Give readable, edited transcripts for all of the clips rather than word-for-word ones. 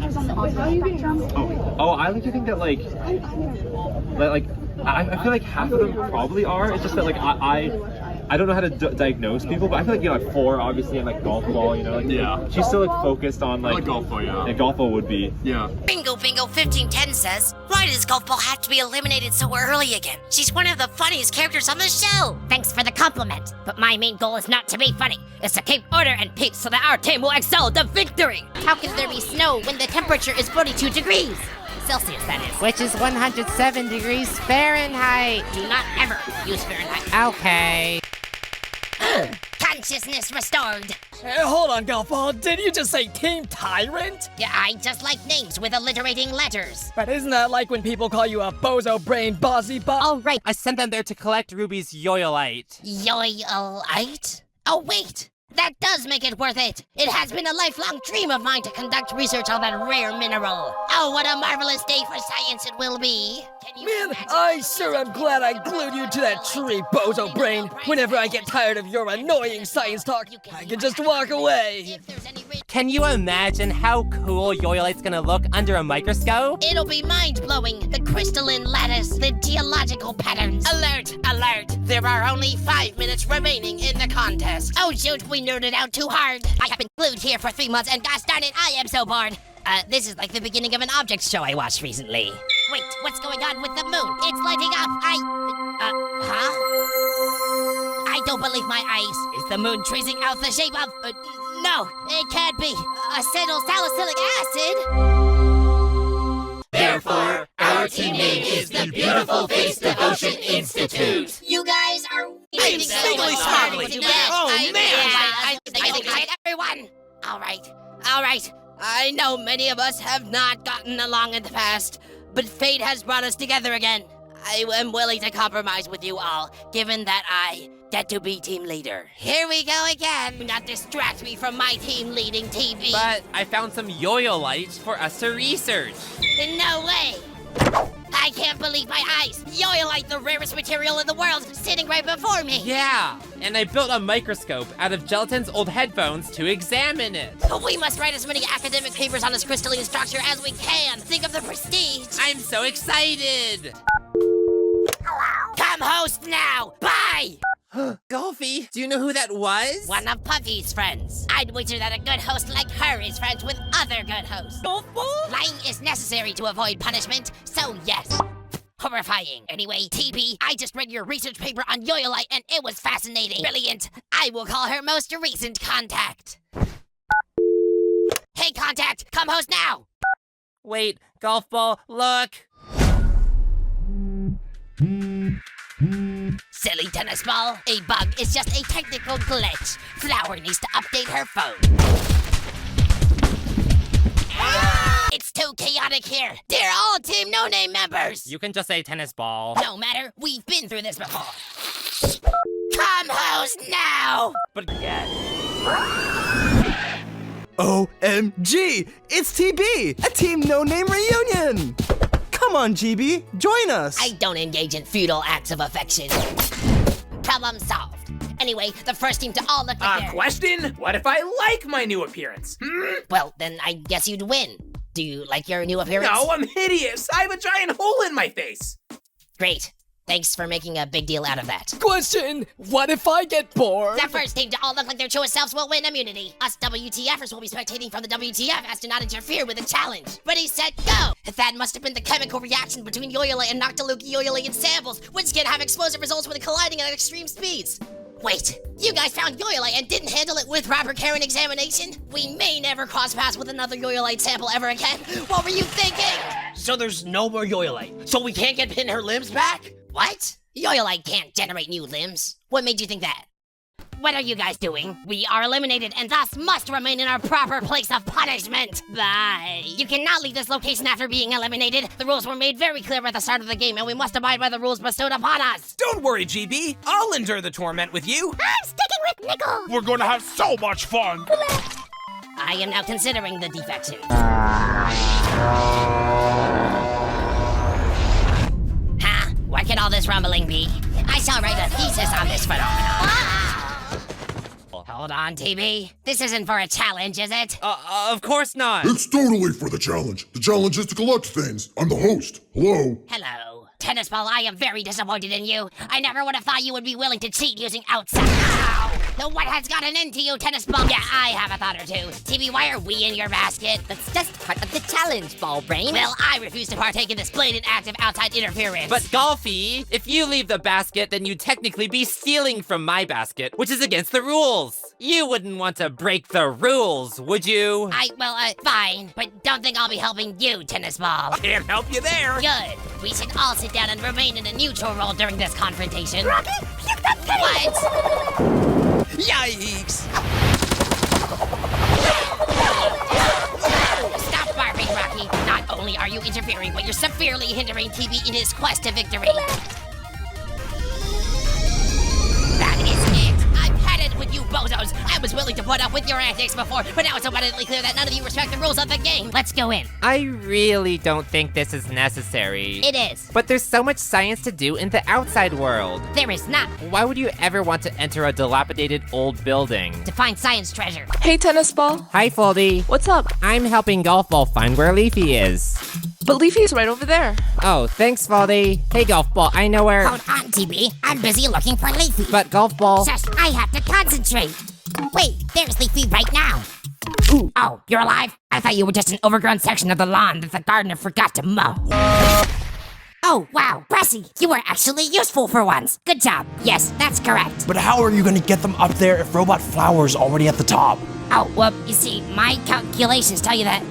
is on the autism spectrum? Oh, I like to think that like I feel like half of them probably are. It's just that like I don't know how to diagnose people, but I feel like, you know, like 4 obviously, and like golfball, you know, like yeah. She's still like focused on like golfball, yeah. Yeah, golfball would be. Yeah. Bingo 1510 says, why does Golfball have to be eliminated so early again? She's one of the funniest characters on the show. Thanks for the compliment, but my main goal is not to be funny. It's to keep order and peace so that our team will excel the victory. How can there be snow when the temperature is 42 degrees? Celsius, that is. Which is 107 degrees Fahrenheit. Do not ever use Fahrenheit. Okay. Consciousness restored. Hey, hold on, Golfball. Did you just say Team Tyrant? Yeah, I just like names with alliterating letters. But isn't that like when people call you a bozo brain bossy All right. I sent them there to collect Ruby's Yoyolite. Yoyolite? Oh, wait. That does make it worth it. It has been a lifelong dream of mine to conduct research on that rare mineral. Oh, what a marvelous day for science it will be. Can you Man, imagine- I sure am glad I glued you to that tree, bozo brain. Whenever I get tired of your annoying science talk, I can just walk away. If there's any Can you imagine how cool Yoyolite's gonna look under a microscope? It'll be mind-blowing. The crystalline lattice, the geological patterns. Alert, alert. There are only 5 minutes remaining in the contest. Oh, shoot, we nerded out too hard. I have been glued here for 3 months, and gosh darn it, I am so bored. This is like the beginning of an objects show I watched recently. Wait, what's going on with the moon? It's lighting up. Huh? I don't believe my eyes. Is the moon tracing out the shape of... no, it can't be. Acetylsalicylic acid. Therefore, our team name is the Beautiful Face Devotion Institute. You guys are... I am singly smartly. Oh, man! I everyone! All right. I know many of us have not gotten along in the past, but fate has brought us together again. I am willing to compromise with you all, given that I get to be team leader. Here we go again. Do not distract me from my team leading TV. But I found some Yoyolite for us to research. No way! I can't believe my eyes! Yoyolite, the rarest material in the world, sitting right before me! Yeah, and I built a microscope out of Gelatin's old headphones to examine it. We must write as many academic papers on this crystalline structure as we can! Think of the prestige! I'm so excited! Come host now! Bye! Golfy, do you know who that was? One of Puffy's friends. I'd wager that a good host like her is friends with other good hosts. Golfball? Lying is necessary to avoid punishment, so yes. Horrifying. Anyway, TB, I just read your research paper on Yoyolite and it was fascinating. Brilliant. I will call her most recent contact. Hey, contact, come host now. Wait, Golfball, look! Silly tennis ball. A bug is just a technical glitch. Flower needs to update her phone. It's too chaotic here. They're all Team No Name members. You can just say tennis ball. No matter, we've been through this before. Come host now. But again. OMG! It's TB! A Team No Name reunion! Come on, GB, join us! I don't engage in futile acts of affection. Problem solved. Anyway, the first team to all look like their... Question? What if I like my new appearance? Well, then I guess you'd win. Do you like your new appearance? No, I'm hideous. I have a giant hole in my face. Great. Thanks for making a big deal out of that. Question, what if I get bored? The first team to all look like their truest selves will win immunity. Us WTFers will be spectating from the WTF as to not interfere with the challenge. Ready, set, go! That must have been the chemical reaction between Yoyolite and Noctiluke Yoyolite samples, which can have explosive results when colliding at extreme speeds. Wait, you guys found Yoyolite and didn't handle it with proper care and examination? We may never cross paths with another Yoyolite sample ever again. What were you thinking? So there's no more Yoyolite. So we can't get Pin her limbs back? What? Yoyolite can't generate new limbs. What made you think that? What are you guys doing? We are eliminated and thus must remain in our proper place of punishment. Bye. You cannot leave this location after being eliminated. The rules were made very clear at the start of the game and we must abide by the rules bestowed upon us. Don't worry, GB. I'll endure the torment with you. I'm sticking with Nickel. We're going to have so much fun. I am now considering the defection. Huh? What can all this rumbling be? I shall write a thesis on this phenomenon. Hold on, TB. This isn't for a challenge, is it? Of course not. It's totally for the challenge. The challenge is to collect things. I'm the host. Hello. Hello. Tennis Ball, I am very disappointed in you. I never would have thought you would be willing to cheat using outside. Ow! The what has gotten into you, Tennis Ball? Yeah, I have a thought or two. TB, why are we in your basket? That's just part of the challenge, ball brain. Well, I refuse to partake in this blatant act of outside interference. But Golfy, if you leave the basket, then you'd technically be stealing from my basket, which is against the rules. You wouldn't want to break the rules, would you? Fine, but don't think I'll be helping you, Tennis Ball. Can't help you there. Good. We should all sit down and remain in a neutral role during this confrontation. Rocky, puke that kitty! What? Yikes. Stop barking, Rocky. Not only are you interfering, but you're severely hindering TB in his quest to victory. That is it. I've had it with you bozos. I was willing to put up with your antics before, but now it's abundantly clear that none of you respect the rules of the game. Let's go in. I really don't think this is necessary. It is. But there's so much science to do in the outside world. There is not. Why would you ever want to enter a dilapidated old building? To find science treasure. Hey, Tennis Ball. Hi, Foldy. What's up? I'm helping Golf Ball find where Leafy is. But Leafy's right over there. Oh, thanks, Foldy. Hey, Golf Ball, I know where... Hold on, TB. I'm busy looking for Leafy. But Golf Ball... Shush, I have to concentrate. Wait, there's Leafy right now. Ooh. Oh, you're alive? I thought you were just an overgrown section of the lawn that the gardener forgot to mow. Oh, wow, Bressy, you were actually useful for once. Good job. Yes, that's correct. But how are you gonna get them up there if Robot Flower's already at the top? Oh, well, you see, my calculations tell you that...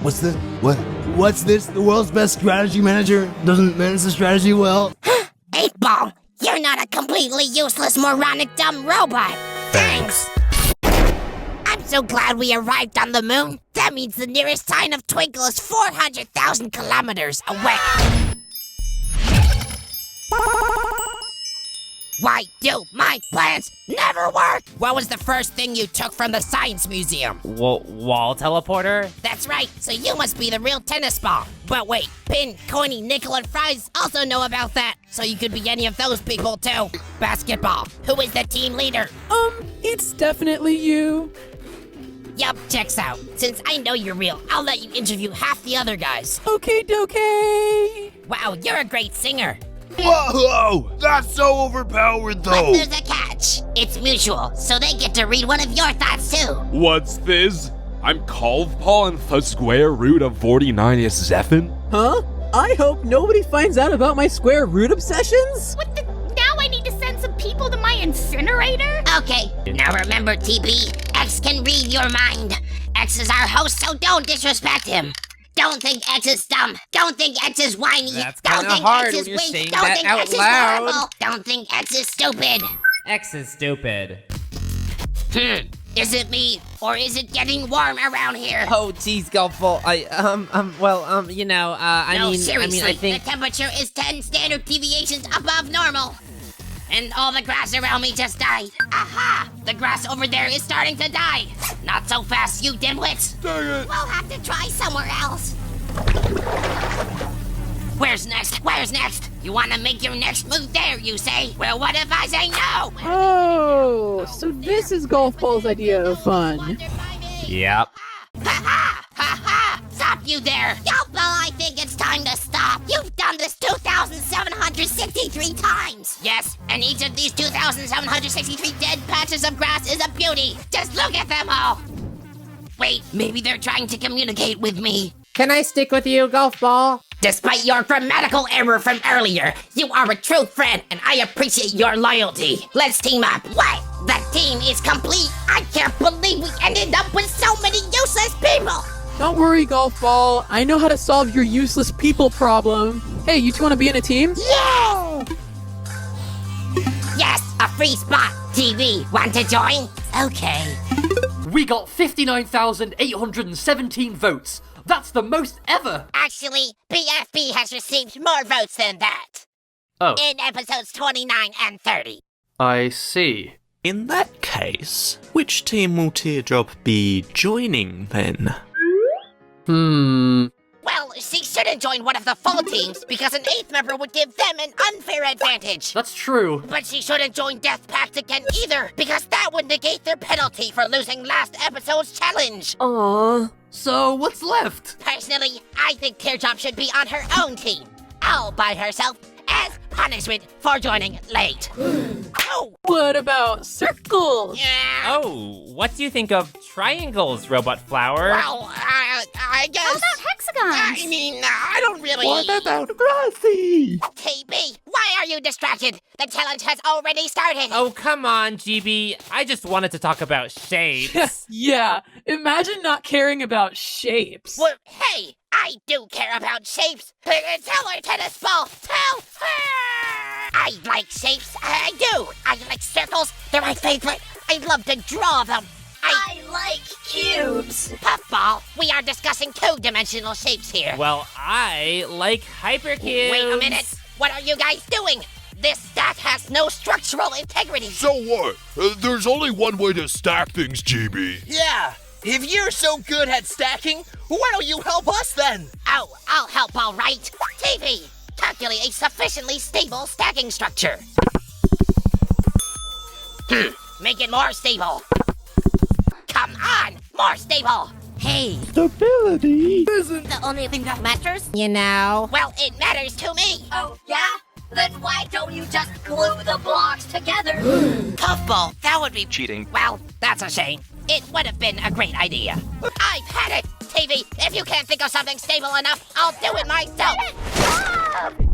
What's this? What's this? The world's best strategy manager doesn't manage the strategy well? 8-Ball, you're not a completely useless, moronic, dumb robot. Thanks. I'm so glad we arrived on the moon. That means the nearest sign of Twinkle is 400,000 kilometers away. Why do my plans never work? What was the first thing you took from the science museum? Wall teleporter? That's right, so you must be the real Tennis Ball. But wait, Pin, Coiny, Nickel, and Fries also know about that, so you could be any of those people too. Basketball, who is the team leader? It's definitely you. Yup, checks out. Since I know you're real, I'll let you interview half the other guys. Okay, dokey. Wow, you're a great singer. Whoa! That's so overpowered, But though. there's a catch. It's mutual, so they get to read one of your thoughts too. What's this? I'm golfball and the square root of 49 is 7? Huh? I hope nobody finds out about my square root obsessions? What the? Now I need to send some people to my incinerator? Okay, now remember, TB, X can read your mind. X is our host, so don't disrespect him. Don't think X is dumb. Don't think X is whiny. That's Don't kinda think hard X is when you're weak. saying Don't that think out X is loud. horrible. Don't think X is stupid. X is stupid. Is it me, or is it getting warm around here? Oh, geez, Golf Ball. I Seriously, I think... the temperature is 10 standard deviations above normal. And all the grass around me just died. Aha! The grass over there is starting to die. Not so fast, you dimwits. Dang it. We'll have to try somewhere else. Where's next? Where's next? You want to make your next move there, you say? Well, what if I say no? Oh, so this is Golf Ball's idea of fun. Yep. Ha-ha! Ha-ha! Stop you there! Golf Ball, I think it's time to stop. You've done this 2,763 times. Yes, and each of these 2,763 dead patches of grass is a beauty. Just look at them all. Wait, maybe they're trying to communicate with me. Can I stick with you, Golf Ball? Despite your grammatical error from earlier, you are a true friend, and I appreciate your loyalty. Let's team up. What? The team is complete. I can't believe we ended up with so many useless people. Don't worry, Golf Ball. I know how to solve your useless people problem. Hey, you two want to be in a team? Yeah! Yes, a free spot. TV, want to join? Okay. We got 59,817 votes. That's the most ever! Actually, BFB has received more votes than that. Oh. In episodes 29 and 30. I see. In that case, which team will Teardrop be joining then? Hmm. Well, she shouldn't join one of the full teams because an 8th member would give them an unfair advantage. That's true. But she shouldn't join Death Pact again either because that would negate their penalty for losing last episode's challenge. Aww. So what's left? Personally, I think Teardrop should be on her own team, all by herself, as punishment for joining late. Oh! What about circles? Yeah. Oh, what do you think of triangles, Robot Flower? Well, I guess. How about hexagons? I mean, I don't really. What about grassy? TB, why are you distracted? The challenge has already started. Oh, come on, GB. I just wanted to talk about shapes. Yeah, imagine not caring about shapes. Well, hey, I do care about shapes. Tell her, tennis ball. Tell her. I like shapes. I do. I like circles. They're my favorite. I love to draw them. I like cubes. Puffball, we are discussing 2-dimensional shapes here. Well, I like hypercubes. Wait a minute. What are you guys doing? This stack has no structural integrity. So what? There's only one way to stack things, GB. Yeah, if you're so good at stacking, why don't you help us then? Oh, I'll help all right. TV, calculate a sufficiently stable stacking structure. Make it more stable. Come on, more stable. Hey, Stability isn't the only thing that matters? You know. Well, it matters to me. Oh, yeah? Then why don't you just glue the blocks together? Puffball, that would be cheating. Well, that's a shame. It would have been a great idea. I've had it. TV, if you can't think of something stable enough, I'll do it myself.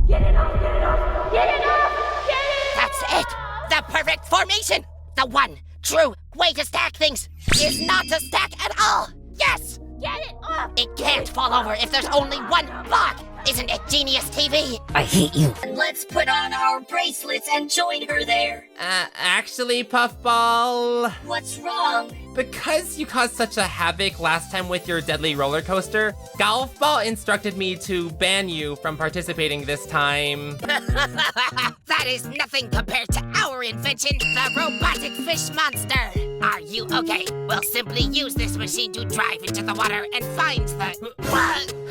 Get it off, get it off, get it off, get it That's it. The perfect formation. The one true way to stack things is not to stack at all. Yes. Get it off. It can't fall over if there's only one block. Isn't it genius, TV? I hate you. Let's put on our bracelets and join her there. Actually, Puffball, What's wrong? because you caused such a havoc last time with your deadly roller coaster, Golfball instructed me to ban you from participating this time. That is nothing compared to our invention, the robotic fish monster. Are you okay? We'll simply use this machine to drive into the water and find the...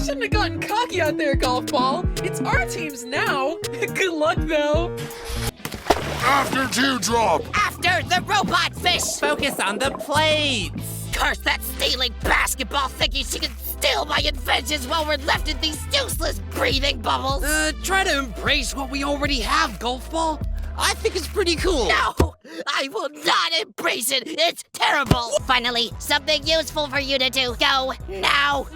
Shouldn't have gotten cocky out there, golf ball. It's our team's now. Good luck, though. After Teardrop! After the robot fish! Focus on the plates. Curse that stealing basketball thinking she can steal my inventions while we're left in these useless breathing bubbles. try to embrace what we already have, Golf Ball. I think it's pretty cool. No! I will not embrace it! It's terrible! Finally, something useful for you to do. Go, now!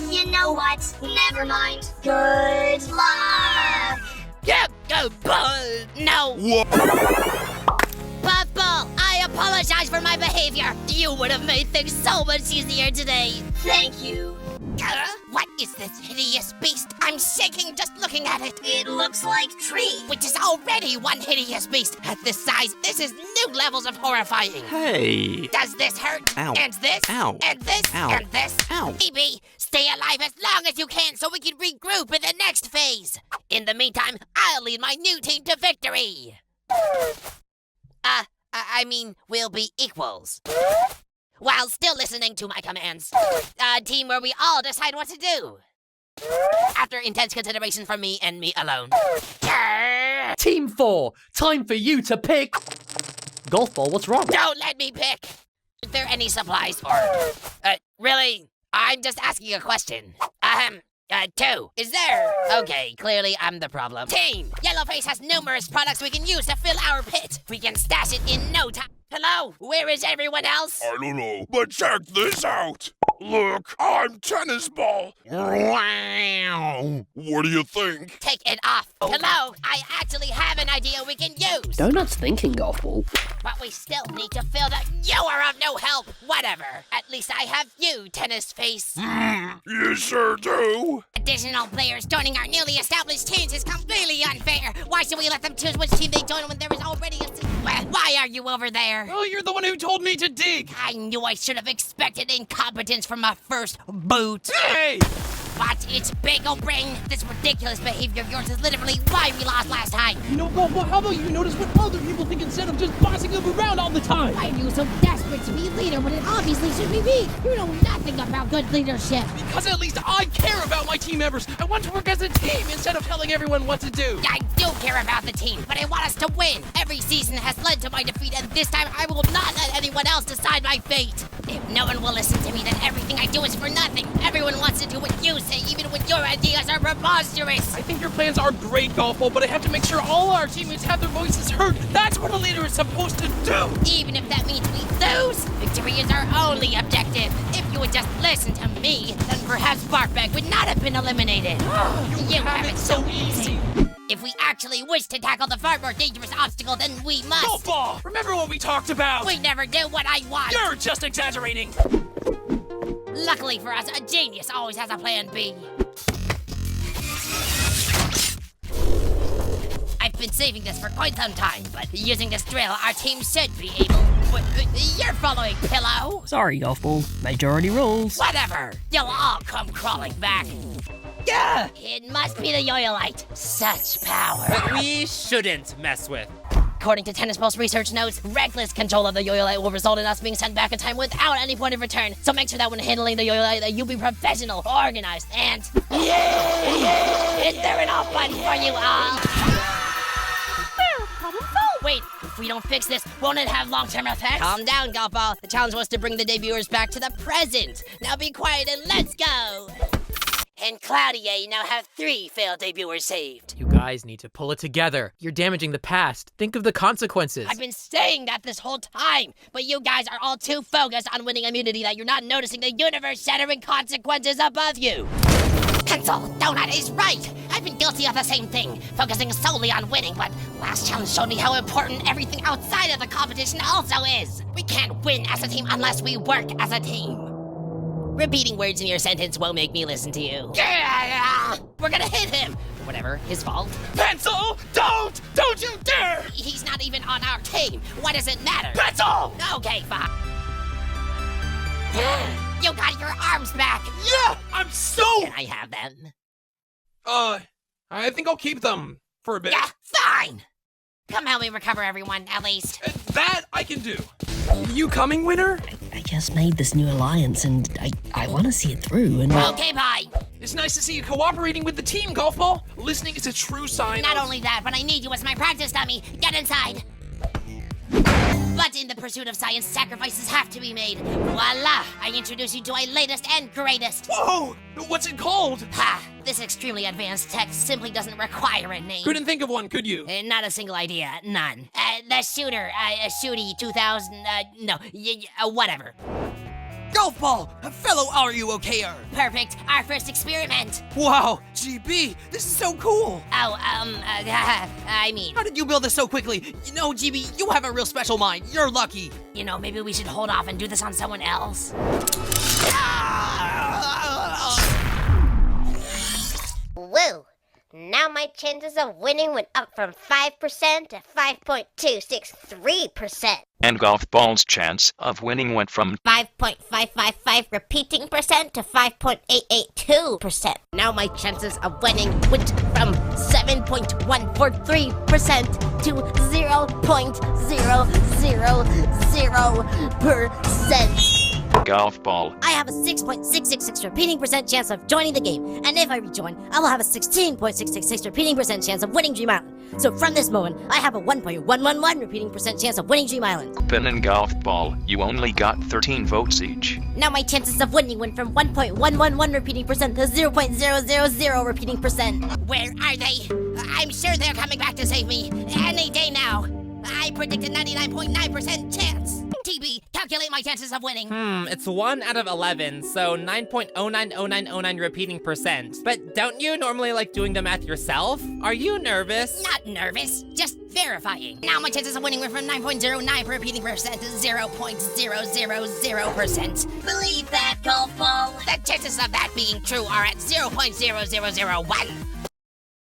You know what? Never mind. Good luck. Yeah, no! What? Puffball, I apologize for my behavior. You would have made things so much easier today. Thank you. What is this hideous beast? I'm shaking just looking at it. It looks like tree. Which is already one hideous beast. At this size, this is new levels of horrifying. Hey. Does this hurt? Ow. And this? Ow. And this? Ow. And this? Ow. Maybe stay alive as long as you can so we can regroup in the next phase. In the meantime, I'll lead my new team to victory. I mean, we'll be equals. While still listening to my commands. A team where we all decide what to do. After intense consideration from me and me alone. Team 4, time for you to pick. Golf ball, what's wrong? Don't let me pick. Is there any supplies or... really? I'm just asking a question. 2. Is there? Okay, clearly I'm the problem. Team! Yellowface has numerous products we can use to fill our pit. We can stash it in no time. Hello? Where is everyone else? I don't know, but check this out. Look, I'm Tennis Ball. What do you think? Take it off. Hello? I actually have an idea we can use. Donut's thinking, Golf ball. But we still need to fill the... You are of no help. Whatever. At least I have you, Tennis Face. You sure do. Additional players joining our newly established teams is completely unfair. Why should we let them choose which team they join when there is already a... Why are you over there? Oh, you're the one who told me to dig. I knew I should have expected incompetence from my first boot. Hey! But it's bagel brain. This ridiculous behavior of yours is literally why we lost last time. You know, golfball, how about you notice what other people think instead of just bossing them around all the time? Why are you so desperate to be leader when it obviously should be me? You know nothing about good leadership. Because at least I care about my team members. I want to work as a team instead of telling everyone what to do. I do care about the team, but I want us to win. Every season has led to my defeat, and this time I will not let anyone else decide my fate. If no one will listen to me, then everything I do is for nothing. Everyone wants to do what you say, even when your ideas are preposterous. I think your plans are great, golfball, but I have to make sure all our teammates have their voices heard. That's what a leader is supposed to do. Even if that means we lose, victory is our only objective. If you would just listen to me, then perhaps Barkbag would not have been eliminated. You have it so easy. If we actually wish to tackle the far more dangerous obstacle, then we must. Golfball! Remember what we talked about? We never do what I want. You're just exaggerating. Luckily for us, a genius always has a plan B. I've been saving this for quite some time, but using this drill, our team should be able... You're following, Pillow! Sorry, Golfball. Majority rules. Whatever! You'll all come crawling back. Yeah! It must be the Yoyolite. Such power. But we shouldn't mess with. According to Tennis Pulse research notes, reckless control of the Yoyolite will result in us being sent back in time without any point of return. So make sure that when handling the Yoyolite that you be professional, organized, and... Is there an off button for you all? Wait, if we don't fix this, won't it have long-term effects? Calm down, Golfball. The challenge was to bring the debuters back to the present. Now be quiet and let's go! And Claudia, you now have 3 failed debuters saved. You guys need to pull it together. You're damaging the past. Think of the consequences. I've been saying that this whole time, but you guys are all too focused on winning immunity that you're not noticing the universe-shattering consequences above you. Pencil, Donut is right. I've been guilty of the same thing, focusing solely on winning, but last challenge showed me how important everything outside of the competition also is. We can't win as a team unless we work as a team. Repeating words in your sentence won't make me listen to you. We're gonna hit him! Whatever, his fault. Pencil! Don't you dare! He's not even on our team. Why does it matter? Pencil! Okay, fine. You got your arms back! Yeah! I'm so... Can I have them? I think I'll keep them for a bit. Yeah, fine! Come help me recover everyone, at least. That I can do. You coming, winner? I just made this new alliance and I want to see it through and... Okay, bye! It's nice to see you cooperating with the team, Golfball. Listening is a true sign Not only that, but I need you as my practice dummy. Get inside! But in the pursuit of science, sacrifices have to be made. Voila! I introduce you to my latest and greatest. Whoa! What's it called? Ha! This extremely advanced tech simply doesn't require a name. Couldn't think of one, could you? Not a single idea. None. The shooter. Shooty 2000. No. Whatever. Golfball, fellow RUOKer. Perfect. Our first experiment. Wow, GB, this is so cool. Oh, I mean... How did you build this so quickly? You know, GB, you have a real special mind. You're lucky. You know, maybe we should hold off and do this on someone else. Woo! Now my chances of winning went up from 5% to 5.263%. And Golfball's chance of winning went from 5.555 repeating percent to 5.882%. Now my chances of winning went from 7.143% to 0.000%. Golfball. I have a 6.666 repeating percent chance of joining the game, and if I rejoin, I will have a 16.666 repeating percent chance of winning Dream Island. So from this moment, I have a 1.111 repeating percent chance of winning Dream Island. Ben and Golfball, you only got 13 votes each. Now my chances of winning went from 1.111 repeating percent to 0.000 repeating percent. Where are they? I'm sure they're coming back to save me any day now. I predict a 99.9% chance. TB, calculate my chances of winning. It's 1 out of 11, so 9.090909 repeating percent. But don't you normally like doing the math yourself? Are you nervous? Not nervous, just verifying. Now my chances of winning went from 9.09 per repeating percent to 0.000%. Believe that, Golfball? The chances of that being true are at 0.0001.